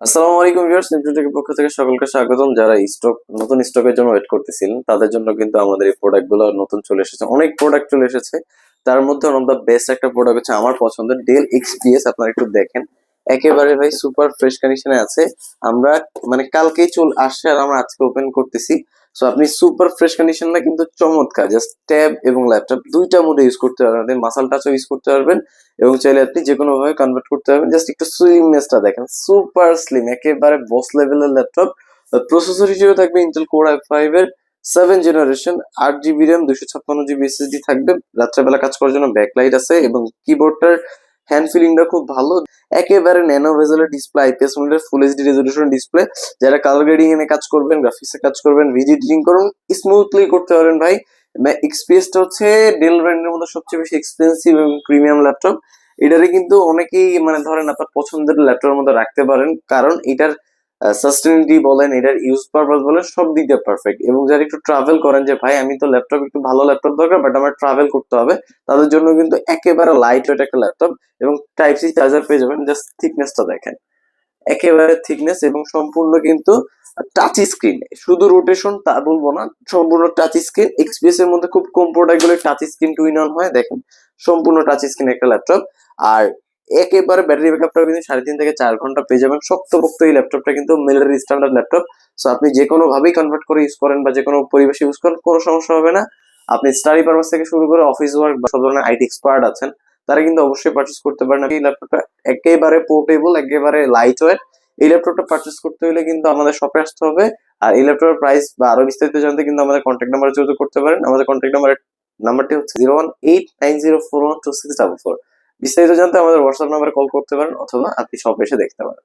আসসালামু আলাইকুম ভিউয়ার্স, নিউট্রিটেকের পক্ষ থেকে সকলকে স্বাগতম। যারা নতুন স্টকের জন্য ওয়েট করতেছিলেন তাদের জন্য কিন্তু আমাদের এই প্রোডাক্টগুলো নতুন চলে এসেছে। অনেক প্রোডাক্ট চলে এসেছে, তার মধ্যে ওয়ান অফ দ্য বেস্ট একটা প্রোডাক্ট হচ্ছে আমার পছন্দের ডেল এক্সপিএস। আপনারা একটু দেখেন, একেবারে ভাই সুপার ফ্রেশ কন্ডিশনে আছে। আমরা মানে কালকেই আসছে আর আমরা আজকে ওপেন করতেছি। সো আপনি সুপার ফ্রেশ কন্ডিশনটা কিন্তু চমৎকার, জাস্ট ট্যাব এবং ল্যাপটপ দুইটা মোডে ইউজ করতে পারবেন, মাসাল টাচও ইউজ করতে পারবেন এবং চাইলে আপনি যে কোনো ভাবে কনভার্ট করতে পারবেন। জাস্ট একটু স্লিমনেসটা দেখেন, সুপার স্লিম, একেবারে বস লেভেলের ল্যাপটপ। প্রসেসর হিসেবে থাকবে ইন্টেল কোর i5 এর 7 generation, 8 GB RAM, 256 GB SSD থাকবে। রাত্রেবেলা কাজ করার জন্য ব্যাকলাইট আছে এবং কিবোর্ডটার হ্যান্ড ফিলিংটা খুব ভালো। একেবারে ন্যানো ভেজেলের display, IPS monitor, full HD resolution display. যারা কালার গ্রেডিং এ কাজ করবেন, গ্রাফিক্সে কাজ করবেন, ভিডিও এডিটিং করুন, স্মুথলি করতে পারেন ভাই। এক্সপিএসটা হচ্ছে ডেল ব্র্যান্ডের মধ্যে সবচেয়ে বেশি এক্সপেন্সিভ এবং প্রিমিয়াম ল্যাপটপ। এটারে কিন্তু অনেকেই মানে ধরেন আপনার পছন্দের ল্যাপটপের মধ্যে রাখতে পারেন, কারণ এটার সাস্টেনেবিলিটি বলেন, এটার ইউজ পারপাস বলেন, সব দিক দিয়ে পারফেক্ট। এবং যারা একটু ট্রাভেল করেন যে ভাই আমি তো ল্যাপটপ, একটু ভালো ল্যাপটপ দরকার বাট আমার ট্রাভেল করতে হবে, তাদের জন্য কিন্তু একেবারে লাইট ওয়েট একটা ল্যাপটপ। এবং টাইপ সি চার্জার পেয়ে যাবেন। জাস্ট থিকনেসটা দেখেন, একেবারে থিকনেস এবং সম্পূর্ণ কিন্তু টাচ স্ক্রিন, শুধু রোটেশন তা বলবো না, সম্পূর্ণ টাচ স্ক্রিন। এক্সপিএস এর মধ্যে খুব কম প্রোডাক্ট গুলো touch screen two in one হয়, দেখেন সম্পূর্ণ টাচ স্ক্রিন একটা ল্যাপটপ। আর একেবারে ব্যাটারি ব্যাকআপটা কিন্তু 3.5 থেকে 4 ঘন্টা পেয়ে যাবেন। শক্তপোক্ত এই ল্যাপটপটা কিন্তু মিলিটারি স্ট্যান্ডার্ড ল্যাপটপ। সো আপনি যে কোনো ভাবেই কনভার্ট করে ইউজ করেন বা যে কোনো পরিবেশে ইউজ করেন, কোনো সমস্যা হবে না। আপনি স্টাডি পারপাস থেকে শুরু করে অফিস ওয়ার্ক বা সব ধরনের আইটি এক্সপার্ট আছেন, তারা কিন্তু অবশ্যই পারচেস করতে পারেন। এই ল্যাপটপটা একেবারে পোর্টেবল, একেবারে লাইট ওয়েট। এই ল্যাপটপটা পারচেস করতে হলে কিন্তু আমাদের শপে আসতে হবে। আর এই ল্যাপটপের প্রাইস বা আরো বিস্তারিত জানতে কিন্তু আমাদের কন্ট্যাক্ট নাম্বারে যোগাযোগ করতে পারেন। আমাদের কন্ট্যাক্ট নাম্বারটি হচ্ছে 01890412644। বিস্তারিত জানতে আমাদের হোয়াটসঅ্যাপ নাম্বারে কল করতে পারেন অথবা আপনি শপে এসে দেখতে পারেন।